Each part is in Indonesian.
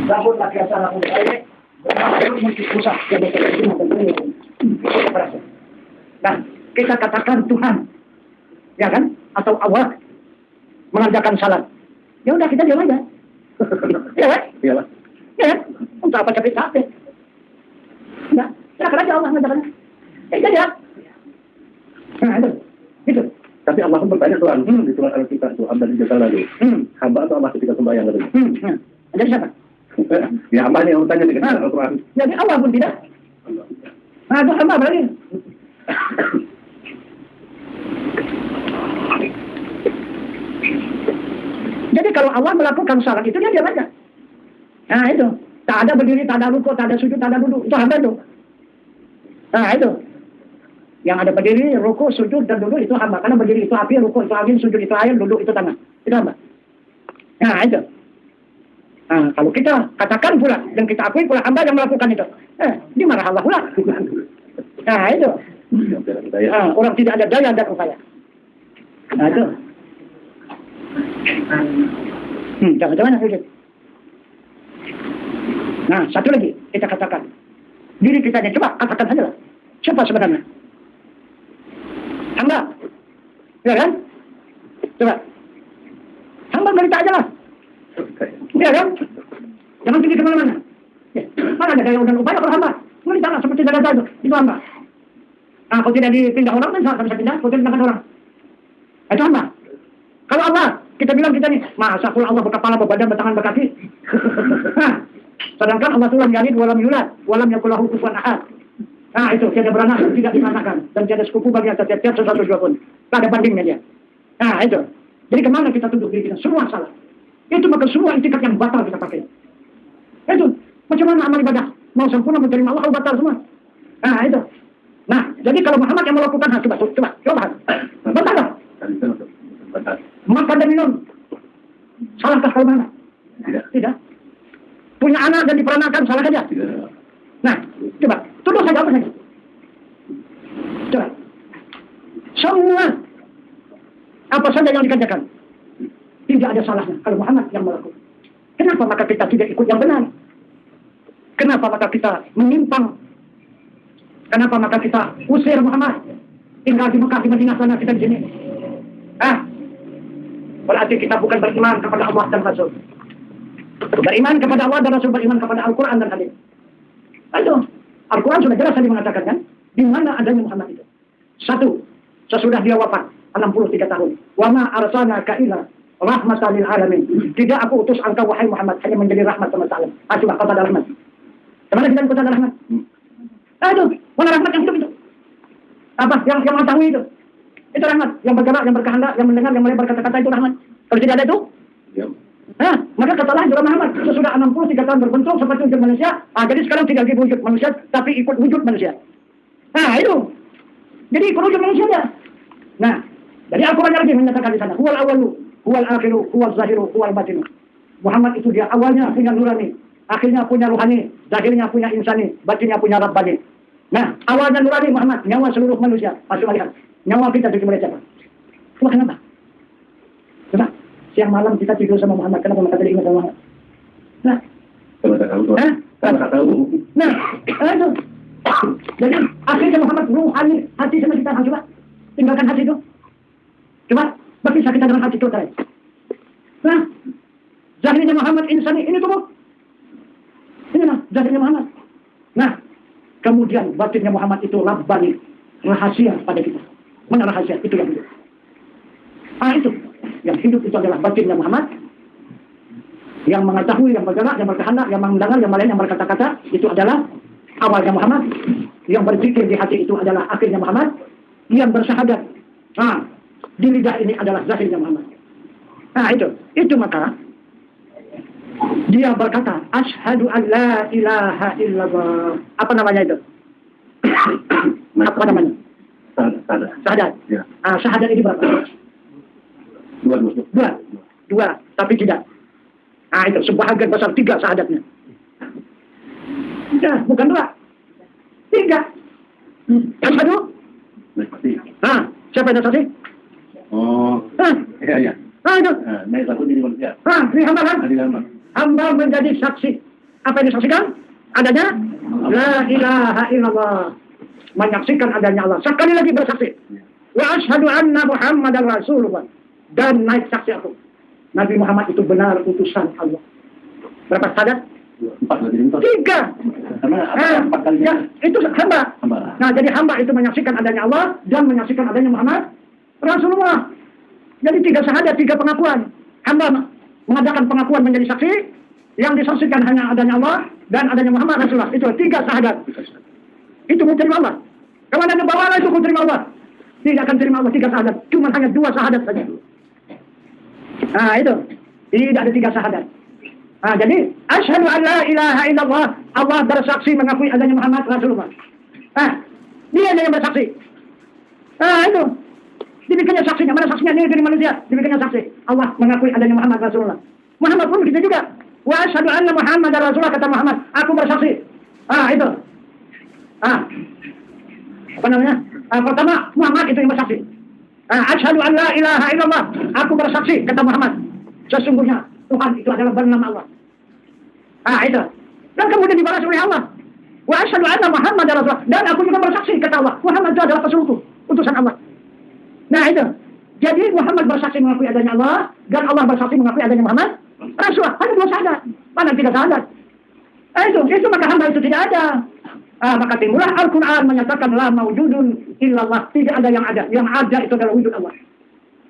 Sabun laki asal aku baik. Pusat nah, kita katakan Tuhan, ya kan? Atau Allah mengerjakan salat. Ya udah kita diam aja. Ya kan? Iya, Pak. Ya kan? Untuk apa capek-capek? Nah, silakan aja Allah mengerjakannya. Ya jadi ya. Nah, itu. Tapi Allah pun bertanya Tuhan, di surat Al-Qur'an itu hamba dijasa lalu. Hamba atau Allah ketika sembahyang katanya. Jadi siapa? Ya hamba yang bertanya di Al-Qur'an. Jadi Allah pun tidak. Nah, itu hamba berarti. Jadi kalau Allah melakukan salat itu dia diam aja. Nah itu, tak ada berdiri, tak ada rukuk, tak ada sujud, tak ada duduk, itu hamba itu. Nah itu, yang ada berdiri, rukuk, sujud dan duduk itu hamba. Karena berdiri itu api, rukuk itu angin, sujud itu air, duduk itu tanah, itu hamba. Nah itu. Nah kalau kita katakan pula dan kita akui pula hamba yang melakukan itu, dimarah Allah pula. Nah itu. Orang tidak ada daya dan upaya. Nah itu. Jangan-jangan sujud. Nah, satu lagi kita katakan. Diri kita aja, coba katakan saja lah. Siapa sebenarnya? Hamba. Ya kan? Coba. Hamba berita aja lah. Ya kan? Jangan pergi kemana-mana. Ya. Mana ada daya dan upaya kalau hamba? Berita lah seperti dada itu hamba. Nah, kalau tidak dipindah orang, kan bisa pindah, kalau tidak orang. Itu hamba. Kalau Allah, kita bilang kita nih, masa kalau Allah berkepala, berbadan, bertangan, berkaki. Sedangkan Allah tulam yalid, walam yulad, walam yakulahu kufuwan ahad. Nah itu, tiada beranak, tidak dimanakkan. Dan tiada sekufu bagi yang setiap sesuatu juga pun. Tak ada bandingnya dia. Nah itu. Jadi kemana kita tunduk diri kita? Semua salah. Itu maka semua itikat yang batal kita pakai. Itu. Macam mana amal ibadah? Mau sempurna menerima Allah, batal semua. Nah itu. Nah, jadi kalau Muhammad yang melakukan hal, coba. Batal. Makan dan minum. Salahkah kalau mana? Tidak. Punya anak dan diperanakan, salah saja. Nah, coba. Tuduh saja apa saja. Coba. Semua apa saja yang dikerjakan. Tidak ada salahnya kalau Muhammad yang melakukan. Kenapa maka kita tidak ikut yang benar? Kenapa maka kita menyimpang? Kenapa maka kita usir Muhammad? Tinggal di Mekah, di Madinah sana, kita di sini. Berarti kita bukan beriman kepada Allah dan Rasul. Beriman kepada Allah dan Rasul, beriman kepada Al-Quran dan hadis. Ayo, Al-Quran sudah jelas tadi mengatakan kan, di mana adanya Muhammad itu. Satu, sesudah dia wafat, 63 tahun. Wa ma arsalnaka illa rahmatan lil alamin. Tidak aku utus engkau wahai Muhammad hanya menjadi rahmat semesta alam. Coba kau ada rahmat. Kemana kita ikut ada rahmat? Ayo, mana rahmat yang hidup itu? Apa? Yang mengetahui itu? Itu rahmat. Yang bergerak, yang berkehendak, yang mendengar, yang melebar kata-kata itu rahmat. Kalau tidak ada itu? Ya. Maka kata lain juga Muhammad sesudah 63 tahun berbentuk seperti wujud manusia. Jadi sekarang tidak lagi wujud manusia, tapi ikut wujud manusia. Nah itu. Jadi ikut wujud manusia dia. Nah, jadi Al-Quran lagi menyatakan di sana. Huwal awalu, huwal akhiru, huwal zahiru, huwal batinu. Muhammad itu dia awalnya punya nurani, akhirnya punya ruhani, zahirnya punya insani, batinnya punya rabbani. Nah, awalnya nurani Muhammad, nyawa seluruh manusia. Masuk lihat. Nyawa kita dimulai siapa? Coba kenapa? Coba, siang malam kita tidur sama Muhammad, kenapa maka tadi ingat sama Muhammad? Nah, karena tak tahu. Nah, itu. Jadi akhirnya Muhammad ruhani hati sama kita. Coba, tinggalkan hati itu. Coba, berpisah kita dengan hati kita. Nah, zahirnya Muhammad insani, ini tubuh. Ini lah, zahirnya Muhammad. Nah, kemudian batinnya Muhammad itu rabbani, rahasia pada kita. Mana rahasia? Itu yang hidup. Itu. Yang hidup itu adalah batinnya Muhammad. Yang mengetahui, yang bergerak, yang berkehendak, yang mendengar, yang melayan, yang berkata-kata. Itu adalah awalnya Muhammad. Yang berzikir di hati itu adalah akhirnya Muhammad. Yang bersyahadat. Di lidah ini adalah zahirnya Muhammad. Itu maka dia berkata, Ashhadu an la ilaha illallah. Apa namanya itu? Apa namanya? Syahadat. Ya. Syahadat ini berapa? Dua, tapi tidak. Itu sebahagian besar 3 syahadatnya. Ya, bukan 2. 3. Asyhadu. Siapa yang saksi? Iya. Itu. Nah, satu diri manusia. Ini hamba kan? Hamba menjadi saksi Apa yang disaksikan? Adanya la ilaha illallah. Menyaksikan adanya Allah. Sekali lagi bersaksi. Wa asyhadu anna Muhammadar Rasulullah. Dan naik saksi aku. Nabi Muhammad itu benar utusan Allah. Berapa syahadat? 4 lagi itu. 3. Karena ada 4 kali. Ya, itu hamba. Hamba. Nah, jadi hamba itu menyaksikan adanya Allah dan menyaksikan adanya Muhammad Rasulullah. Jadi 3 syahadat, 3 pengakuan. Hamba mengadakan pengakuan menjadi saksi, yang disaksikan hanya adanya Allah dan adanya Muhammad Rasulullah. Itu 3 syahadat. Itu mau terima Allah. Kalau ada bawalah itu mau terima Allah. Tidak akan terima Allah 3 syahadat. Cuma hanya 2 syahadat saja. Nah, itu. Tidak ada 3 syahadat. Nah, jadi asyhadu an la ilaha illallah. Allah bersaksi mengakui adanya Muhammad Rasulullah. Nah, dia yang bersaksi. Nah, itu. Dibikinnya saksinya. Mana saksinya? Ini dari manusia. Dibikinnya saksi. Allah mengakui adanya Muhammad Rasulullah. Muhammad pun kita juga. Wa asyhadu anna Muhammad Rasulullah, kata Muhammad. Aku bersaksi. Ah, itu. Ah. Apa namanya? Pertama, Muhammad itu yang bersaksi. Asyhadu an la ilaha illallah. Aku bersaksi, kata Muhammad. Sesungguhnya Tuhan itu adalah bernama Allah. Itu. Dan kemudian dibalas oleh Allah. Wa asyhadu anna Muhammad Rasulullah. Dan aku juga bersaksi, kata Allah. Muhammad itu adalah pesuruhku, utusan Allah. Nah, itu. Jadi Muhammad bersaksi mengakui adanya Allah dan Allah bersaksi mengakui adanya Muhammad Rasulullah. Hanya 2 syahadat. Mana 3 syahadat? Itu maka hamba itu tidak ada. Maka timbullah Al-Quran menyatakan la maujudun illallah. Tidak ada yang ada. Yang ada itu adalah wujud Allah.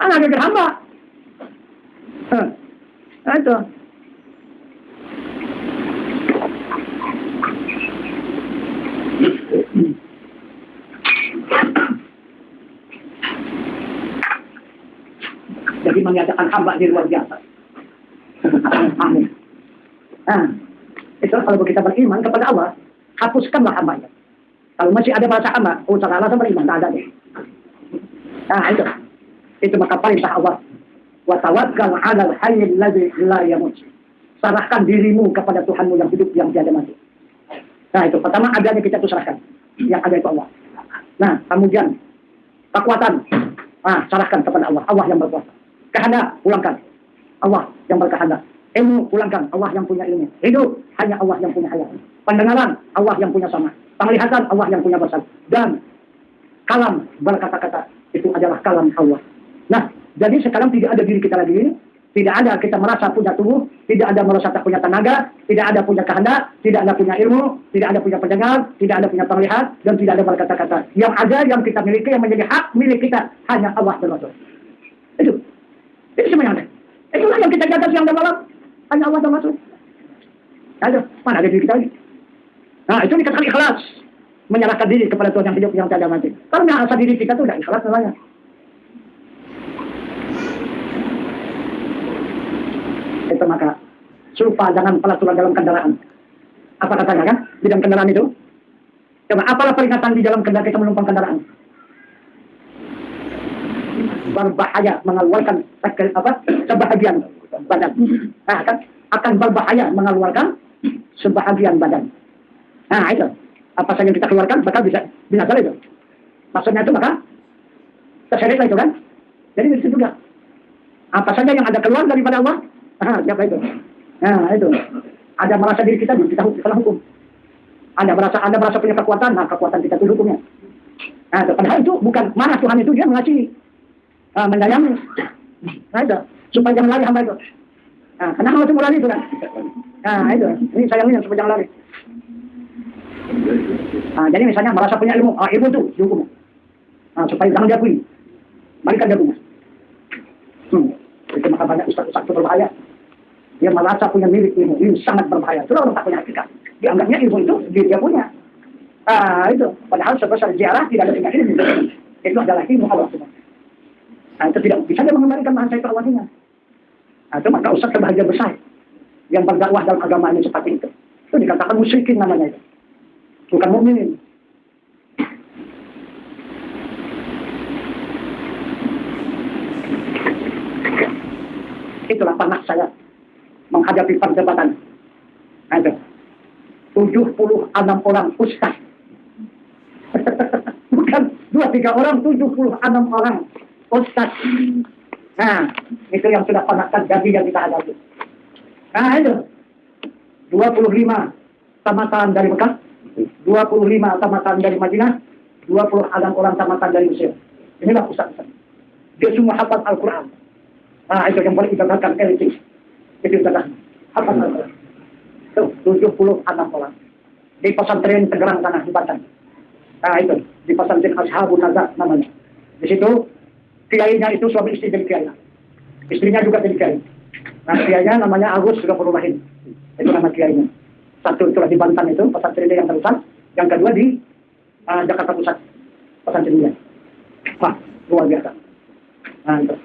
Ada geger hamba. Itu. Jadi menyatakan hamba di luar biasa. Amin. Itu kalau kita beriman kepada Allah, hapuskanlah hambanya. Kalau masih ada bahasa hamba, salah alasan beriman, tak ada deh. Itu. Itu maka perintah Allah. Wa tawakkal 'alal hayyil ladzi la yamut. Serahkan dirimu kepada Tuhanmu yang hidup, yang tiada mati. Nah, itu pertama adanya kita itu serahkan. Yang ada itu Allah. Nah, kemudian kekuatan. Serahkan kepada Allah. Allah yang berkuasa. Kehendak, pulangkan. Allah yang berkehendak. Ilmu, pulangkan. Allah yang punya ilmu. Hidup, hanya Allah yang punya hayat. Pendengaran, Allah yang punya sama. Penglihatan, Allah yang punya basar. Dan kalam, berkata-kata, itu adalah kalam Allah. Nah, jadi sekarang tidak ada diri kita lagi. Tidak ada kita merasa punya tubuh. Tidak ada merasa tak punya tenaga. Tidak ada punya kehendak. Tidak ada punya ilmu. Tidak ada punya pendengar. Tidak ada punya penglihat. Dan tidak ada berkata-kata. Yang ada, yang kita miliki, yang menjadi hak milik kita, hanya Allah dan Rasul. Itu semua yang ada. Itulah yang kita jaga siang dan malam. Hanya Allah dan Rasul. Aduh, mana ada diri kita lagi? Nah, itu dikatakan ikhlas. Menyerahkan diri kepada Tuhan yang hidup, yang tiada mati. Karena asal diri kita itu sudah ikhlas namanya. Itu maka serupa dengan pelaturan dalam kendaraan. Apa katanya kan? Di dalam kendaraan itu. Coba, apalah peringatan di dalam kendaraan kita menumpang kendaraan? Berbahaya mengeluarkan sebahagian badan. Kan? Akan berbahaya mengeluarkan sebahagian badan. Nah, itu. Apa saja yang kita keluarkan bakal bisa binasa itu. Maksudnya itu maka terseret itu kan. Jadi itu juga. Apa saja yang ada keluar daripada Allah, siapa itu? Nah, itu. Ada merasa diri kita kena hukum. Anda merasa punya kekuatan, kekuatan kita itu hukumnya. Nah, padahal itu bukan mana Tuhan itu, dia mengasihi, menyayangi. Nah, itu. Supaya jangan lari hamba itu. Nah, karena hamba itu mau lari itu kan. Nah, itu. Ini sayangnya supaya jangan lari. Jadi misalnya merasa punya ilmu, ilmu itu dihukum. Supaya jangan diakui. Balikan dia punya. Itu maka banyak ustaz-ustaz itu berbahaya. Dia merasa punya milik ilmu, ini sangat berbahaya. Itu orang tak punya hakikat. Dianggapnya ilmu itu dia punya. Itu. Padahal sebesar ziarah tidak ada tingkat ilmu. Itu adalah ilmu Allah semua. Itu tidak bisa dia mengembalikan bahasa itu awalnya. Itu maka ustaz kebahagiaan besar yang berdakwah dalam agama ini seperti itu. Itu dikatakan musyrikin namanya itu. Bukan mukminin. Itulah panas saya menghadapi perdebatan. Ada 76 orang ustaz. Bukan 2-3 orang, 76 orang ustaz. Nah, itu yang sudah panaskan jadi yang kita hadapi. Nah, itu. 25 tamatan dari Mekah, 25 tamatan dari Madinah, 26 orang tamatan dari Mesir. Inilah ustaz-ustaz. Dia semua hafal Al-Quran. Nah, itu yang boleh dikatakan elitis. Itu kata hafal Al-Quran. Itu 76 orang. Di pesantren Tegerang Tanah di Banten. Nah, itu di pesantren Ashabun Nazar namanya. Di situ kiainya itu suami istri dari kiai. Istrinya juga jadi kiai. Nah, kiainya namanya Agus Ghafurur Rahim. Itu nama kiainya. Satu itu di Banten itu pesantren yang terusan, yang kedua di Jakarta Pusat pesantrennya. Wah, luar biasa. Nah, itu.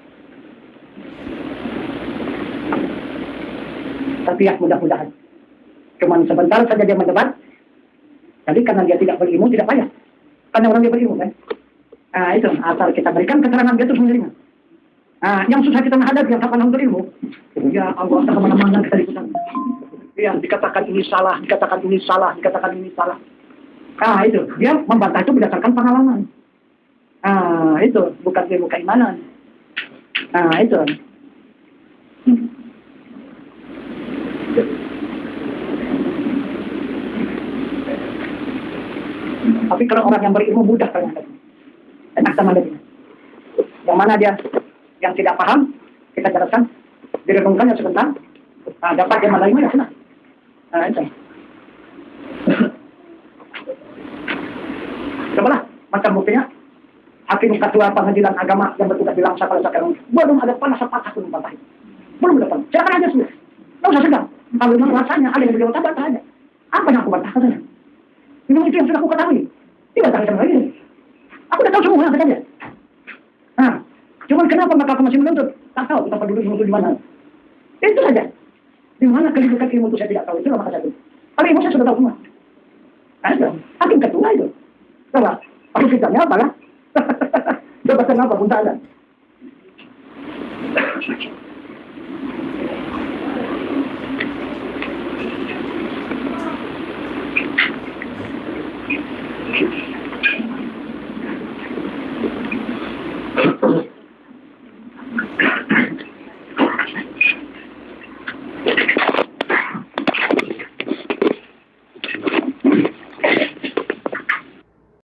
Tapi ya mudah-mudahan. Cuman sebentar saja dia mendebat. Jadi karena dia tidak berilmu, tidak payah. Karena orang dia berilmu kan. Nah, itu asal kita berikan keterangan dia terus menerima. Nah, yang susah kita menghadapi yang kapan berilmu. Ya Allah, tak kemana-mana kita ikutan. Ya, dikatakan ini salah, dikatakan ini salah, dikatakan ini salah. Nah, itu dia membantah itu berdasarkan pengalaman. Nah, itu bukan ilmu keimanan. Nah, itu. Tapi kalau orang yang berilmu mudah ternyata. Enak sama dia. Yang mana dia yang tidak paham, kita jelaskan, direnungkannya sebentar, nah, dapat dia menerima ya sudah. Nah, itu. Cobalah, macam buktinya, hakim ketua pengadilan agama yang bertugas di Langsa pada sekarang, belum ada panas sepatah pun membantah. Belum ada panas. Silakan aja sudah. Tidak usah segan. Kalau memang rasanya ada yang beliau bantah aja. Apa yang aku bantah katanya? Memang itu yang sudah aku ketahui. Tidak tahu sama lagi. Aku sudah tahu semua katanya. Nah, cuman kenapa maka aku masih menuntut? Tak tahu kita dulu menuntut di mana. Itu saja. Di mana kedudukan ilmu itu saya tidak tahu. Itulah maka satu. Tapi ilmu saya sudah tahu semua. Nah, itu. Hakim ketua itu. Coba. Aku kitanya apa lah? Coba kenapa pun tak ada.